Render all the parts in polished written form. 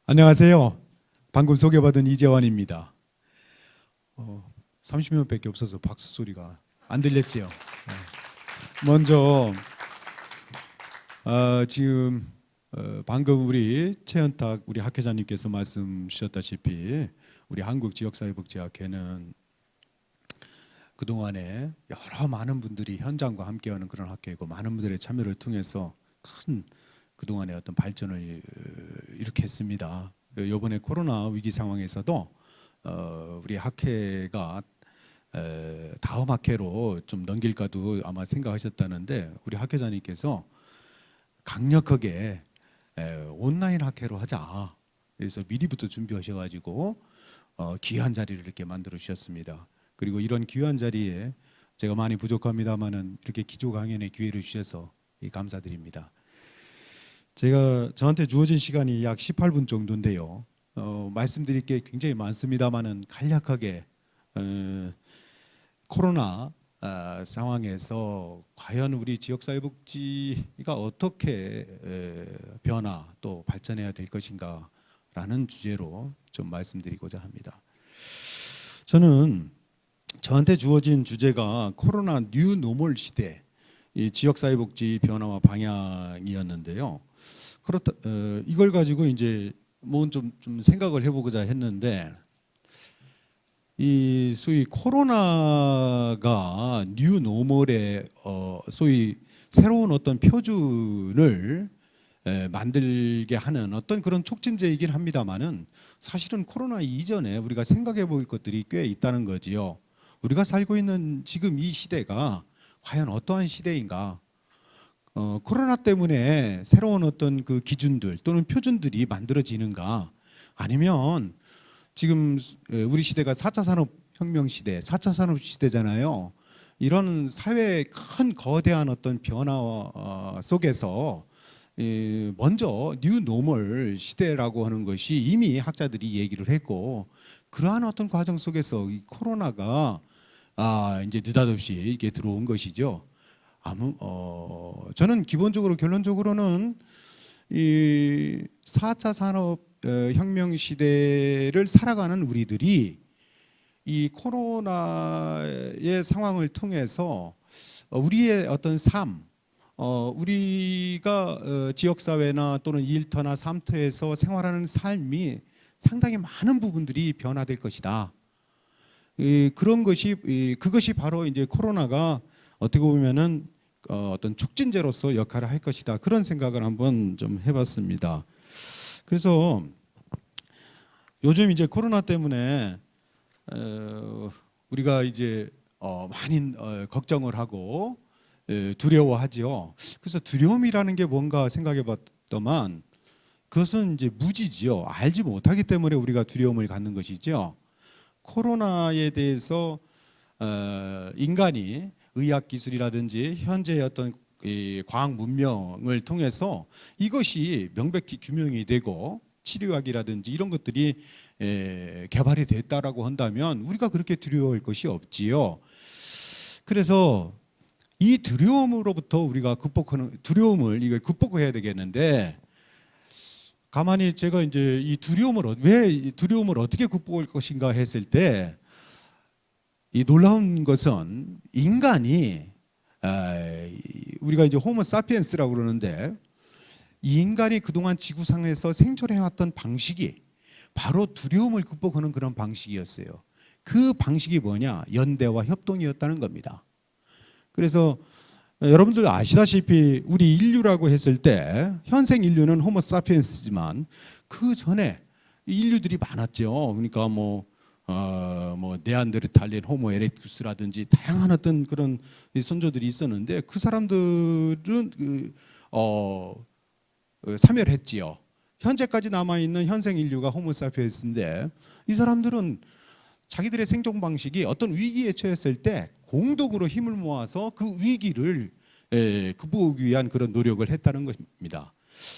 안녕하세요. 방금 소개받은 이재환입니다. 30명밖에 없어서 박수 소리가 안 들렸지요. 먼저 지금 방금 우리 최현탁 우리 학회장님께서 말씀 주셨다시피 우리 한국지역사회복지학회는 그동안에 여러 많은 분들이 현장과 함께하는 그런 학회이고 많은 분들의 참여를 통해서 큰 그동안의 어떤 발전을 일으켰습니다. 이번에 코로나 위기 상황에서도 우리 학회가 다음 학회로 좀 넘길까도 아마 생각하셨다는데 우리 학회장님께서 강력하게 온라인 학회로 하자. 그래서 미리부터 준비하셔가지고 귀한 자리를 이렇게 만들어 주셨습니다. 그리고 이런 귀한 자리에 제가 많이 부족합니다만은 이렇게 기조 강연의 기회를 주셔서 감사드립니다. 저한테 주어진 시간이 약 18분 정도인데요. 말씀드릴 게 굉장히 많습니다만은 간략하게 코로나 상황에서 과연 우리 지역사회복지가 어떻게 변화 또 발전해야 될 것인가라는 주제로 좀 말씀드리고자 합니다. 저한테 주어진 주제가 코로나 뉴 노멀 시대 이 지역사회복지 변화와 방향이었는데요. 그렇다 이걸 가지고 이제 뭐 좀 생각을 해보고자 했는데 이 소위 코로나가 뉴 노멀의 소위 새로운 어떤 표준을 만들게 하는 어떤 그런 촉진제이긴 합니다만은 사실은 코로나 이전에 우리가 생각해 볼 것들이 꽤 있다는 거지요. 우리가 살고 있는 지금 이 시대가 과연 어떠한 시대인가? 코로나 때문에 새로운 어떤 그 기준들 또는 표준들이 만들어지는가? 아니면 지금 우리 시대가 4차 산업혁명 시대, 4차 산업 시대잖아요. 이런 사회의 큰 거대한 어떤 변화 속에서 먼저 뉴 노멀 시대라고 하는 것이 이미 학자들이 얘기를 했고 그러한 어떤 과정 속에서 이 코로나가 이제 느닷없이 이게 들어온 것이죠. 저는 기본적으로 결론적으로는 이 4차 산업혁명 시대를 살아가는 우리들이 이 코로나의 상황을 통해서 우리의 어떤 삶, 우리가 지역사회나 또는 일터나 삶터에서 생활하는 삶이 상당히 많은 부분들이 변화될 것이다. 그것이 바로 이제 코로나가 어떻게 보면은 어떤 촉진제로서 역할을 할 것이다. 그런 생각을 한번 좀 해봤습니다. 그래서 요즘 이제 코로나 때문에 우리가 이제 많이 걱정을 하고 두려워하지요. 그래서 두려움이라는 게 뭔가 생각해봤더만 그것은 이제 무지지요. 알지 못하기 때문에 우리가 두려움을 갖는 것이죠. 코로나에 대해서 인간이 의학 기술이라든지 현재의 어떤 과학 문명을 통해서 이것이 명백히 규명이 되고 치료약이라든지 이런 것들이 개발이 됐다라고 한다면 우리가 그렇게 두려워할 것이 없지요. 그래서 이 두려움으로부터 우리가 두려움을 이걸 극복해야 되겠는데 가만히 제가 이제 왜 두려움을 어떻게 극복할 것인가 했을 때 이 놀라운 것은 인간이 우리가 이제 호모 사피엔스라고 그러는데 이 인간이 그동안 지구상에서 생존해왔던 방식이 바로 두려움을 극복하는 그런 방식이었어요. 그 방식이 뭐냐? 연대와 협동이었다는 겁니다. 그래서 여러분들 아시다시피 우리 인류라고 했을 때 현생 인류는 호모 사피엔스지만 그 전에 인류들이 많았죠. 그러니까 뭐 네안데르탈린, 호모 에렉투스라든지 다양한 어떤 그런 선조들이 있었는데 그 사람들은 사멸했지요. 현재까지 남아 있는 현생 인류가 호모 사피엔스인데 이 사람들은 자기들의 생존 방식이 어떤 위기에 처했을 때 공동으로 힘을 모아서 그 위기를 극복하기 위한 그런 노력을 했다는 것입니다.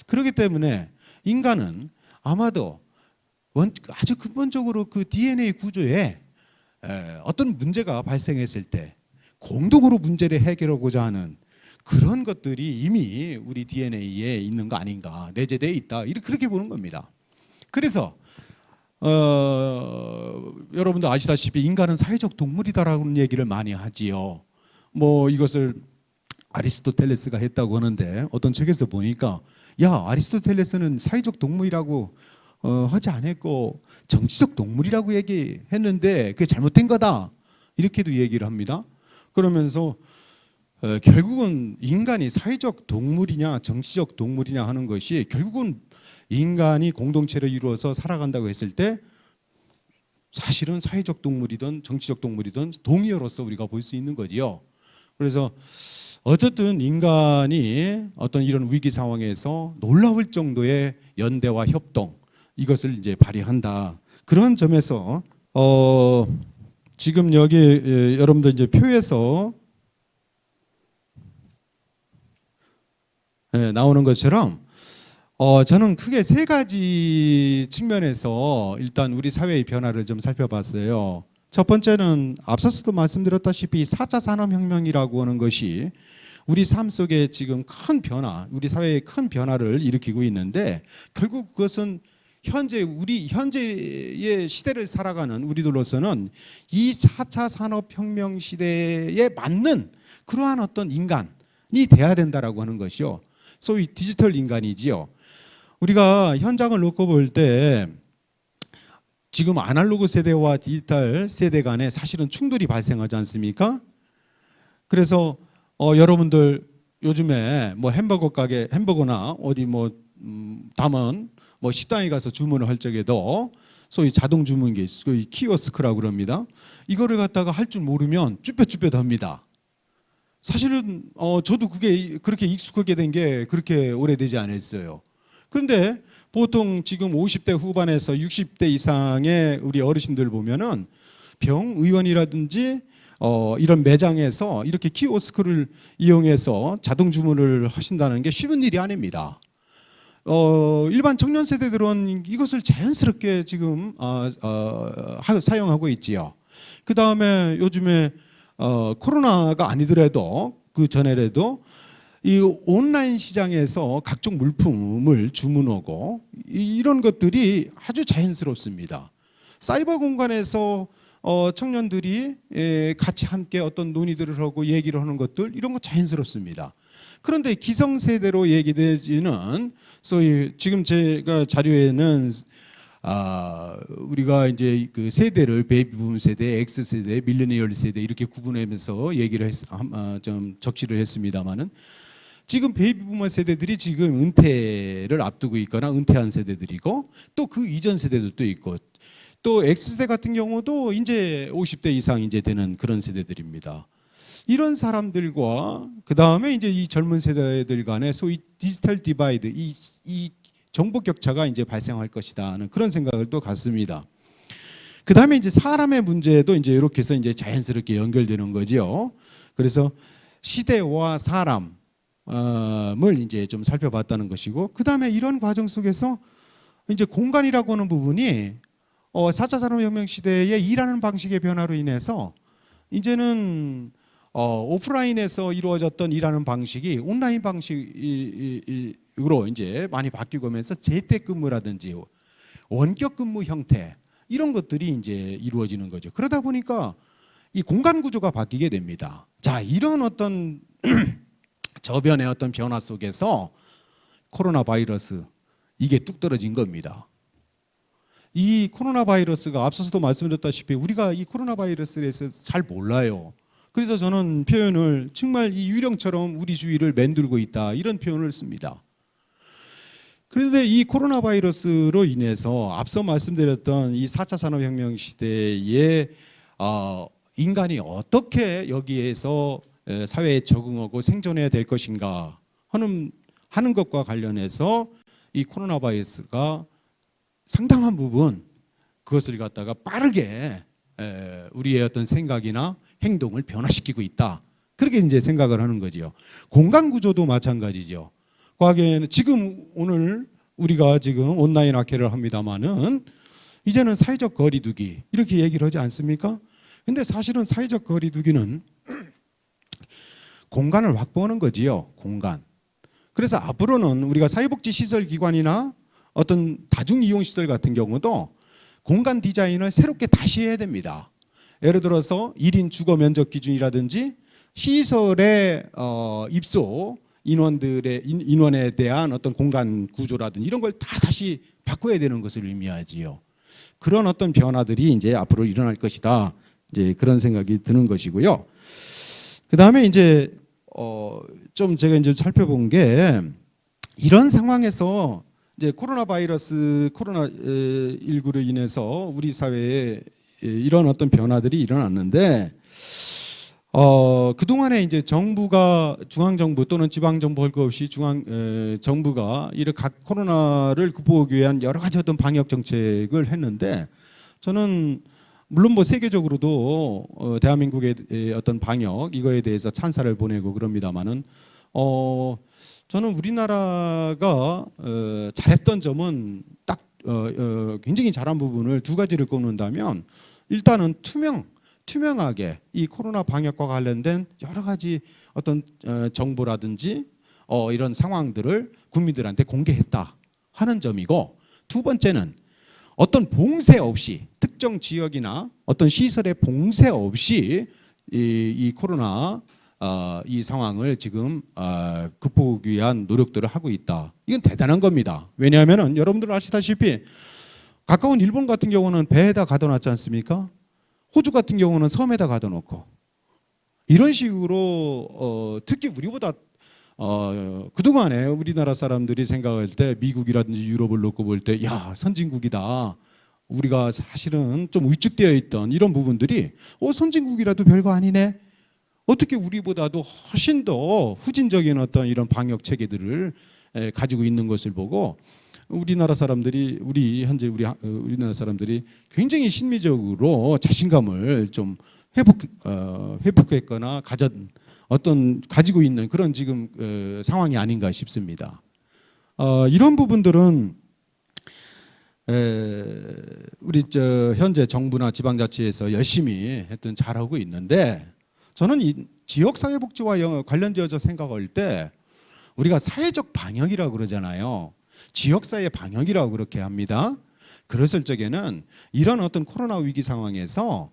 그렇기 때문에 인간은 아마도 아주 근본적으로 그 DNA 구조에 어떤 문제가 발생했을 때 공동으로 문제를 해결하고자 하는 그런 것들이 이미 우리 DNA에 있는 거 아닌가, 내재되어 있다, 이렇게 그렇게 보는 겁니다. 그래서 여러분도 아시다시피 인간은 사회적 동물이다라는 얘기를 많이 하지요. 뭐 이것을 아리스토텔레스가 했다고 하는데 어떤 책에서 보니까 야, 아리스토텔레스는 사회적 동물이라고 하지 않았고 정치적 동물이라고 얘기했는데 그게 잘못된 거다, 이렇게도 얘기를 합니다. 그러면서 결국은 인간이 사회적 동물이냐 정치적 동물이냐 하는 것이 결국은 인간이 공동체를 이루어서 살아간다고 했을 때 사실은 사회적 동물이든 정치적 동물이든 동의어로서 우리가 볼 수 있는 거지요. 그래서 어쨌든 인간이 어떤 이런 위기 상황에서 놀라울 정도의 연대와 협동, 이것을 이제 발휘한다. 그런 점에서 지금 여기 여러분들 이제 표에서 나오는 것처럼 저는 크게 세 가지 측면에서 일단 우리 사회의 변화를 좀 살펴봤어요. 첫 번째는 앞서서도 말씀드렸다시피 4차 산업혁명이라고 하는 것이 우리 삶 속에 지금 큰 변화, 우리 사회에 큰 변화를 일으키고 있는데 결국 그것은 우리 현재의 시대를 살아가는 우리들로서는 이 4차 산업혁명 시대에 맞는 그러한 어떤 인간이 돼야 된다라고 하는 것이요. 소위 디지털 인간이지요. 우리가 현장을 놓고 볼 때 지금 아날로그 세대와 디지털 세대 간에 사실은 충돌이 발생하지 않습니까? 그래서 여러분들 요즘에 뭐 햄버거 가게, 햄버거나 어디 뭐 담은 뭐 식당에 가서 주문을 할 적에도 소위 자동 주문기, 소위 키오스크라고 그럽니다. 이거를 갖다가 할 줄 모르면 쭈뼛쭈뼛합니다. 사실은 저도 그게 그렇게 익숙하게 된 게 그렇게 오래되지 않았어요. 그런데 보통 지금 50대 후반에서 60대 이상의 우리 어르신들 보면은 병의원이라든지 이런 매장에서 이렇게 키오스크를 이용해서 자동 주문을 하신다는 게 쉬운 일이 아닙니다. 일반 청년 세대들은 이것을 자연스럽게 지금 사용하고 있지요. 그 다음에 요즘에 코로나가 아니더라도 그 전에라도 이 온라인 시장에서 각종 물품을 주문하고 이런 것들이 아주 자연스럽습니다. 사이버 공간에서 청년들이 같이 함께 어떤 논의들을 하고 얘기를 하는 것들, 이런 거 자연스럽습니다. 그런데 기성세대로 얘기되지는 소위 지금 제가 자료에는 우리가 이제 그 세대를 베이비붐 세대, X세대, 밀레니얼 세대 이렇게 구분하면서 얘기를 좀 적시를 했습니다만은 지금 베이비부머 세대들이 지금 은퇴를 앞두고 있거나 은퇴한 세대들이고 또 그 이전 세대들도 있고 또 X세대 같은 경우도 이제 50대 이상 이제 되는 그런 세대들입니다. 이런 사람들과 그 다음에 이제 이 젊은 세대들 간의 소위 디지털 디바이드, 이 정보 격차가 이제 발생할 것이다 하는 그런 생각을 또 갖습니다. 그 다음에 이제 사람의 문제도 이제 이렇게 해서 이제 자연스럽게 연결되는 거죠. 그래서 시대와 사람을 이제 좀 살펴봤다는 것이고, 그 다음에 이런 과정 속에서 이제 공간이라고 하는 부분이 4차 산업혁명 시대의 일하는 방식의 변화로 인해서 이제는 오프라인에서 이루어졌던 일하는 방식이 온라인 방식으로 이제 많이 바뀌고 오면서 재택근무라든지 원격 근무 형태 이런 것들이 이제 이루어지는 거죠. 그러다 보니까 이 공간 구조가 바뀌게 됩니다. 자, 이런 어떤 저변의 어떤 변화 속에서 코로나 바이러스 이게 뚝 떨어진 겁니다. 이 코로나 바이러스가 앞서서도 말씀드렸다시피 우리가 이 코로나 바이러스에 대해서 잘 몰라요. 그래서 저는 표현을 정말 이 유령처럼 우리 주위를 맴돌고 있다 이런 표현을 씁니다. 그런데 이 코로나 바이러스로 인해서 앞서 말씀드렸던 이 4차 산업혁명 시대에 인간이 어떻게 여기에서 사회에 적응하고 생존해야 될 것인가 하는 것과 관련해서 이 코로나 바이러스가 상당한 부분 그것을 갖다가 빠르게 우리의 어떤 생각이나 행동을 변화시키고 있다. 그렇게 이제 생각을 하는 거지요. 공간 구조도 마찬가지죠. 과거에는 지금 오늘 우리가 지금 온라인 학회를 합니다만은 이제는 사회적 거리두기 이렇게 얘기를 하지 않습니까? 근데 사실은 사회적 거리두기는 공간을 확보하는 거지요. 공간. 그래서 앞으로는 우리가 사회복지시설 기관이나 어떤 다중 이용 시설 같은 경우도 공간 디자인을 새롭게 다시 해야 됩니다. 예를 들어서 1인 주거 면적 기준이라든지 시설의 입소 인원에 대한 어떤 공간 구조라든지 이런 걸 다 다시 바꿔야 되는 것을 의미하지요. 그런 어떤 변화들이 이제 앞으로 일어날 것이다. 이제 그런 생각이 드는 것이고요. 그 다음에 이제 좀 제가 이제 살펴본 게 이런 상황에서 이제 코로나19로 인해서 우리 사회에 이런 어떤 변화들이 일어났는데 그동안에 이제 정부가 중앙정부 또는 지방정부 할 것 없이 정부가 이렇게 각 코로나를 극복하기 위한 여러 가지 어떤 방역 정책을 했는데 저는 물론 뭐 세계적으로도 대한민국의 어떤 방역 이거에 대해서 찬사를 보내고 그럽니다마는 저는 우리나라가 잘했던 점은 딱 굉장히 잘한 부분을 두 가지를 꼽는다면 일단은 투명하게 이 코로나 방역과 관련된 여러 가지 어떤 정보라든지 이런 상황들을 국민들한테 공개했다 하는 점이고, 두 번째는 어떤 봉쇄 없이 특정 지역이나 어떤 시설의 봉쇄 없이 이 코로나 이 상황을 지금 극복하기 위한 노력들을 하고 있다. 이건 대단한 겁니다. 왜냐하면 여러분들 아시다시피 가까운 일본 같은 경우는 배에다 가둬놨지 않습니까? 호주 같은 경우는 섬에다 가둬놓고 이런 식으로 특히 우리보다 그동안에 우리나라 사람들이 생각할 때 미국이라든지 유럽을 놓고 볼 때 야 선진국이다. 우리가 사실은 좀 위축되어 있던 이런 부분들이 선진국이라도 별거 아니네. 어떻게 우리보다도 훨씬 더 후진적인 어떤 이런 방역 체계들을 가지고 있는 것을 보고 우리나라 사람들이 우리나라 사람들이 굉장히 심리적으로 자신감을 좀 회복했거나 가지고 있는 그런 지금 상황이 아닌가 싶습니다. 이런 부분들은 우리 현재 정부나 지방자치에서 열심히 잘하고 있는데 저는 이 지역사회복지와 관련되어서 생각할 때 우리가 사회적 방역이라고 그러잖아요. 지역사회 방역이라고 그렇게 합니다. 그랬을 적에는 이런 어떤 코로나 위기 상황에서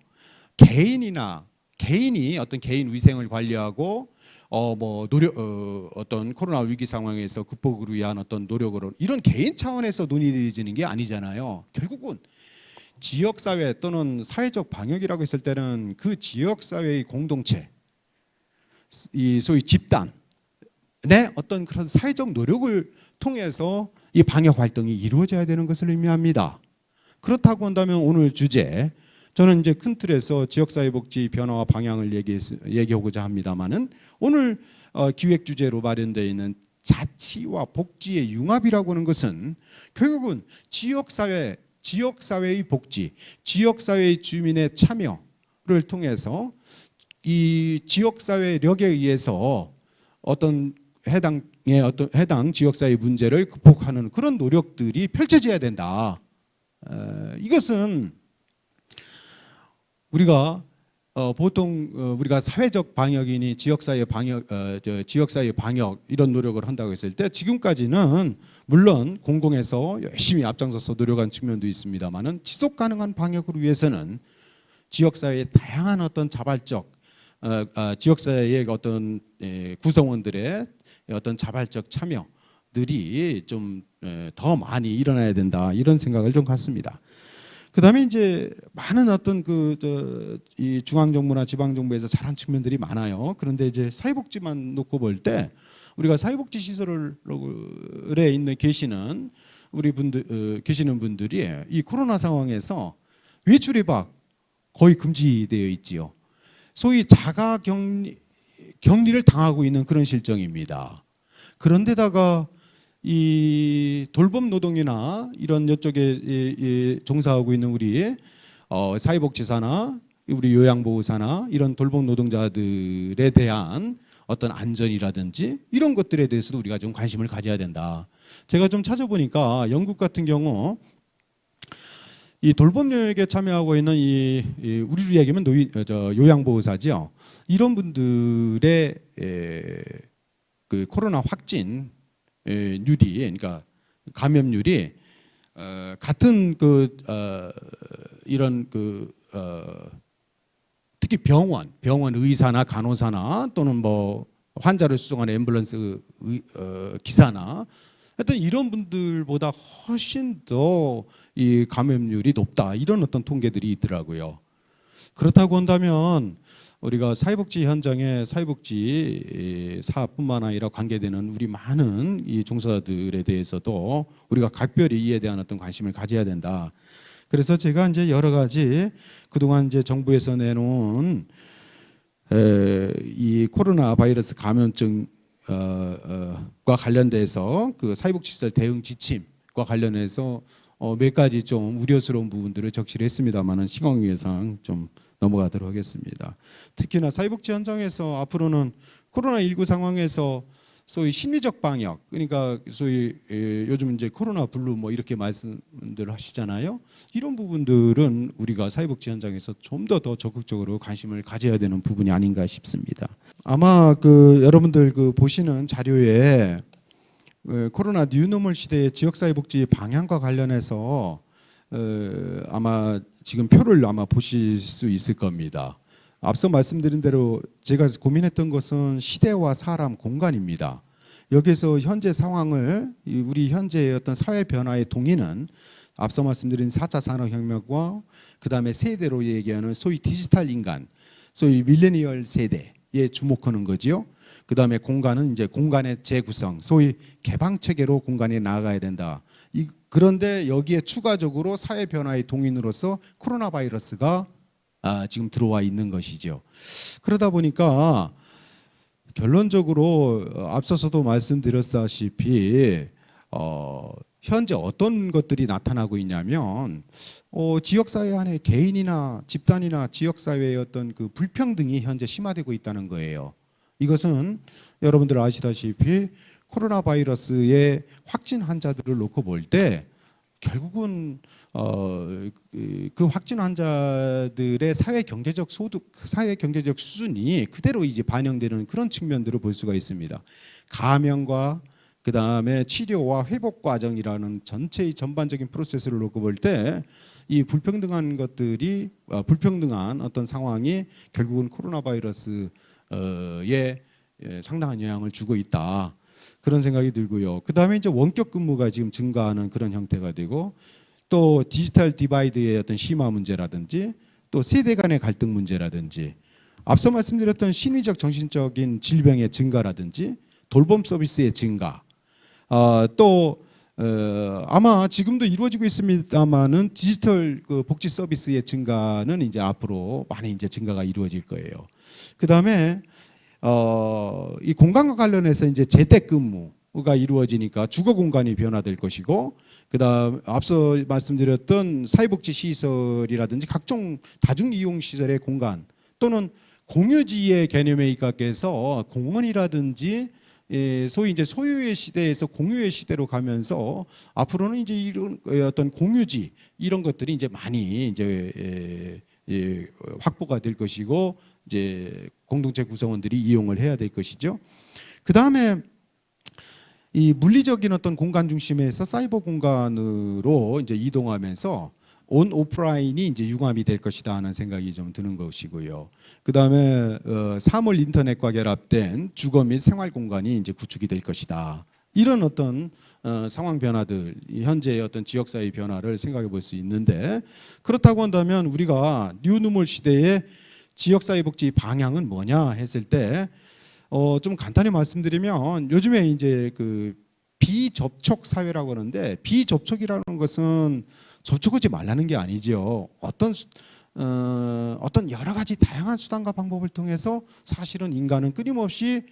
개인이 어떤 개인 위생을 관리하고 어떤 코로나 위기 상황에서 극복을 위한 어떤 노력으로 이런 개인 차원에서 논의되지는 게 아니잖아요. 결국은 지역사회 또는 사회적 방역이라고 했을 때는 그 지역사회의 공동체, 이 소위 집단의 어떤 그런 사회적 노력을 통해서 이 방역 활동이 이루어져야 되는 것을 의미합니다. 그렇다고 한다면 오늘 주제, 저는 이제 큰 틀에서 지역사회복지 변화와 방향을 얘기하고자 합니다만은 오늘 기획 주제로 마련되어 있는 자치와 복지의 융합이라고 하는 것은 결국은 지역사회의 복지, 지역사회의 주민의 참여를 통해서 이 지역사회력에 의해서 어떤 해당 지역사회 문제를 극복하는 그런 노력들이 펼쳐져야 된다. 이것은 우리가 보통 우리가 사회적 방역이니 지역사회 방역 이런 노력을 한다고 했을 때 지금까지는 물론 공공에서 열심히 앞장서서 노력한 측면도 있습니다만은 지속 가능한 방역을 위해서는 지역사회의 다양한 어떤 자발적 지역사회의 어떤 구성원들의 어떤 자발적 참여들이 좀 더 많이 일어나야 된다 이런 생각을 좀 갖습니다. 그다음에 이제 많은 어떤 이 중앙 정부나 지방 정부에서 잘한 측면들이 많아요. 그런데 이제 사회복지만 놓고 볼 때 우리가 사회복지 시설에 계시는 계시는 분들이 이 코로나 상황에서 외출 외박 거의 금지되어 있지요. 소위 자가 격리를 당하고 있는 그런 실정입니다. 그런데다가 이 돌봄 노동이나 이런 이쪽에 종사하고 있는 우리 사회복지사나 우리 요양보호사나 이런 돌봄 노동자들에 대한 어떤 안전이라든지 이런 것들에 대해서도 우리가 좀 관심을 가져야 된다. 제가 좀 찾아보니까 영국 같은 경우 이 돌봄 영역에 참여하고 있는 우리로 얘기하면 요양보호사죠. 이런 분들의 그 코로나 확진 률이, 그러니까 감염률이 같은 이런 특히 병원 의사나 간호사나 또는 뭐 환자를 수송하는 앰뷸런스 기사나 하여튼 이런 분들보다 훨씬 더 이 감염률이 높다, 이런 어떤 통계들이 있더라고요. 그렇다고 한다면 우리가 사회복지 현장에 사회복지 사업뿐만 아니라 관계되는 우리 많은 이 종사자들에 대해서도 우리가 각별히 이에 대한 어떤 관심을 가져야 된다. 그래서 제가 이제 여러 가지 그동안 이제 정부에서 내놓은 이 코로나 바이러스 감염증과 관련돼서 그 사회복지시설 대응 지침과 관련해서 몇 가지 좀 우려스러운 부분들을 적시를 했습니다만은 시간 관계상 좀 넘어가도록 하겠습니다. 특히나 사회복지 현장에서 앞으로는 코로나19 상황에서 소위 심리적 방역, 그러니까 소위 요즘 이제 코로나 블루 뭐 이렇게 말씀들 하시잖아요. 이런 부분들은 우리가 사회복지 현장에서 좀 더 적극적으로 관심을 가져야 되는 부분이 아닌가 싶습니다. 아마 여러분들 보시는 자료에 코로나 뉴노멀 시대의 지역사회복지 방향과 관련해서 아마 지금 표를 아마 보실 수 있을 겁니다. 앞서 말씀드린 대로 제가 고민했던 것은 시대와 사람, 공간입니다. 여기서 현재 상황을 우리 현재의 어떤 사회 변화의 동의는 앞서 말씀드린 4차 산업혁명과 그다음에 세대로 얘기하는 소위 디지털 인간, 소위 밀레니얼 세대에 주목하는 거지요. 그다음에 공간은 이제 공간의 재구성, 소위 개방 체계로 공간에 나아가야 된다. 그런데 여기에 추가적으로 사회 변화의 동인으로서 코로나 바이러스가 지금 들어와 있는 것이죠. 그러다 보니까 결론적으로 앞서서도 말씀드렸다시피 현재 어떤 것들이 나타나고 있냐면 지역사회 안에 개인이나 집단이나 지역사회의 어떤 그 불평등이 현재 심화되고 있다는 거예요. 이것은 여러분들 아시다시피 코로나 바이러스의 확진 환자들을 놓고 볼 때 결국은 그 확진 환자들의 사회 경제적 소득, 사회 경제적 수준이 그대로 이제 반영되는 그런 측면들을 볼 수가 있습니다. 감염과 그 다음에 치료와 회복 과정이라는 전체의 전반적인 프로세스를 놓고 볼 때 이 불평등한 것들이 불평등한 어떤 상황이 결국은 코로나 바이러스에 상당한 영향을 주고 있다. 그런 생각이 들고요. 그 다음에 이제 원격 근무가 지금 증가하는 그런 형태가 되고 또 디지털 디바이드의 어떤 심화 문제라든지 또 세대 간의 갈등 문제라든지 앞서 말씀드렸던 심리적 정신적인 질병의 증가라든지 돌봄 서비스의 증가 또 아마 지금도 이루어지고 있습니다만은 디지털 복지 서비스의 증가는 이제 앞으로 많이 이제 증가가 이루어질 거예요. 그 다음에 이 공간과 관련해서 이제 재택근무가 이루어지니까 주거 공간이 변화될 것이고, 그다음 앞서 말씀드렸던 사회복지 시설이라든지 각종 다중 이용 시설의 공간 또는 공유지의 개념에 입각해서 공원이라든지 소위 이제 소유의 시대에서 공유의 시대로 가면서 앞으로는 이제 이런 어떤 공유지 이런 것들이 이제 많이 이제 확보가 될 것이고 이제 공동체 구성원들이 이용을 해야 될 것이죠. 그 다음에 이 물리적인 어떤 공간 중심에서 사이버 공간으로 이제 이동하면서 온 오프라인이 이제 융합이 될 것이다 하는 생각이 좀 드는 것이고요. 그 다음에 사물 인터넷과 결합된 주거 및 생활 공간이 이제 구축이 될 것이다. 이런 어떤 상황 변화들, 현재의 어떤 지역사회 변화를 생각해 볼 수 있는데, 그렇다고 한다면 우리가 뉴노멀 시대의 지역사회복지 방향은 뭐냐 했을 때 좀 간단히 말씀드리면 요즘에 이제 그 비접촉 사회라고 하는데, 비접촉이라는 것은 접촉하지 말라는 게 아니죠. 어떤 여러 가지 다양한 수단과 방법을 통해서 사실은 인간은 끊임없이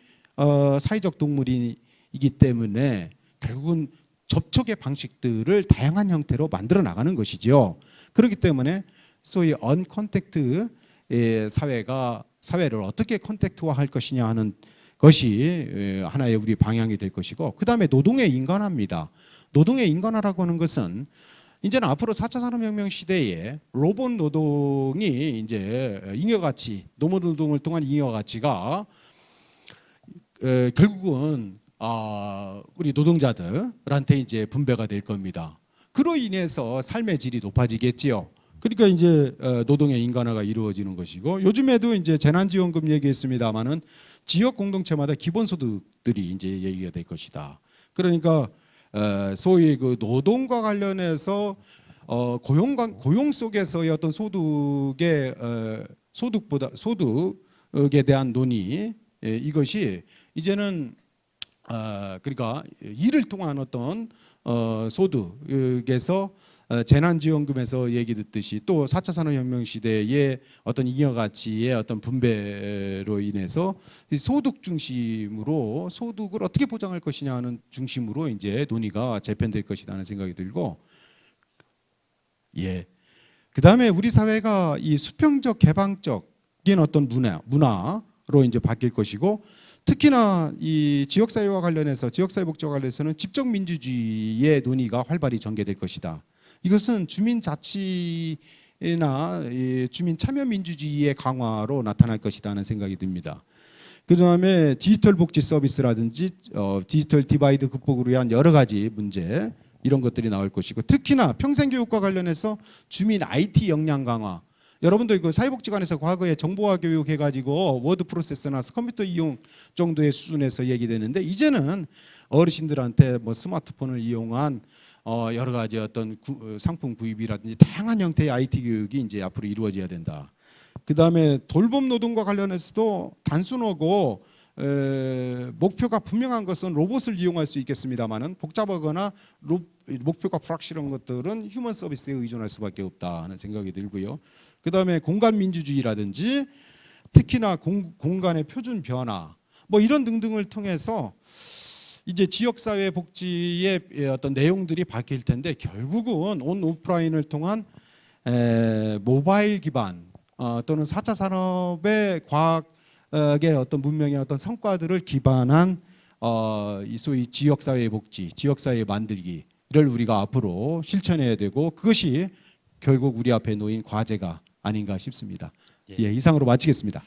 사회적 동물이기 때문에 결국은 접촉의 방식들을 다양한 형태로 만들어 나가는 것이죠. 그렇기 때문에 소위 언컨택트 사회를 어떻게 컨택트화할 것이냐 하는 것이 하나의 우리 방향이 될 것이고, 그 다음에 노동의 인간화입니다. 노동의 인간화라고 하는 것은 이제는 앞으로 4차 산업혁명 시대에 로봇 노동이 이제 잉여가치, 노무 노동을 통한 잉여가치가 결국은 우리 노동자들한테 이제 분배가 될 겁니다. 그로 인해서 삶의 질이 높아지겠지요. 그러니까 이제 노동의 인간화가 이루어지는 것이고 요즘에도 이제 재난지원금 얘기했습니다마는 지역 공동체마다 기본소득들이 이제 얘기가 될 것이다. 그러니까 소위 그 노동과 관련해서 고용 속에서의 어떤 소득의 소득에 대한 논의 이것이 이제는 그러니까 일을 통한 어떤 소득에서 재난지원금에서 얘기 듣듯이 또 4차 산업혁명 시대의 어떤 잉여가치의 어떤 분배로 인해서 소득 중심으로 소득을 어떻게 보장할 것이냐 하는 중심으로 이제 논의가 재편될 것이라는 생각이 들고 예. 그다음에 우리 사회가 이 수평적 개방적인 어떤 문화로 이제 바뀔 것이고 특히나 이 지역사회와 관련해서 지역사회 복지와 관련해서는 집정민주주의의 논의가 활발히 전개될 것이다. 이것은 주민자치나 주민 참여민주주의의 강화로 나타날 것이다 하는 생각이 듭니다. 그다음에 디지털 복지 서비스라든지 디지털 디바이드 극복을 위한 여러 가지 문제 이런 것들이 나올 것이고 특히나 평생교육과 관련해서 주민 IT 역량 강화 여러분도 그 사회복지관에서 과거에 정보화 교육 해가지고 워드 프로세서나 컴퓨터 이용 정도의 수준에서 얘기되는데 이제는 어르신들한테 뭐 스마트폰을 이용한 여러 가지 어떤 상품 구입이라든지 다양한 형태의 IT 교육이 이제 앞으로 이루어져야 된다. 그 다음에 돌봄 노동과 관련해서도 단순하고 목표가 분명한 것은 로봇을 이용할 수 있겠습니다만은 복잡하거나 목표가 불확실한 것들은 휴먼 서비스에 의존할 수밖에 없다 하는 생각이 들고요. 그 다음에 공간 민주주의라든지 특히나 공간의 표준 변화 뭐 이런 등등을 통해서 이제 지역사회 복지의 어떤 내용들이 바뀔 텐데 결국은 온 오프라인을 통한 모바일 기반 또는 4차 산업의 과학의 어떤 문명의 어떤 성과들을 기반한 이 소위 지역사회 복지, 지역사회 만들기를 우리가 앞으로 실천해야 되고 그것이 결국 우리 앞에 놓인 과제가 아닌가 싶습니다. 예, 이상으로 마치겠습니다.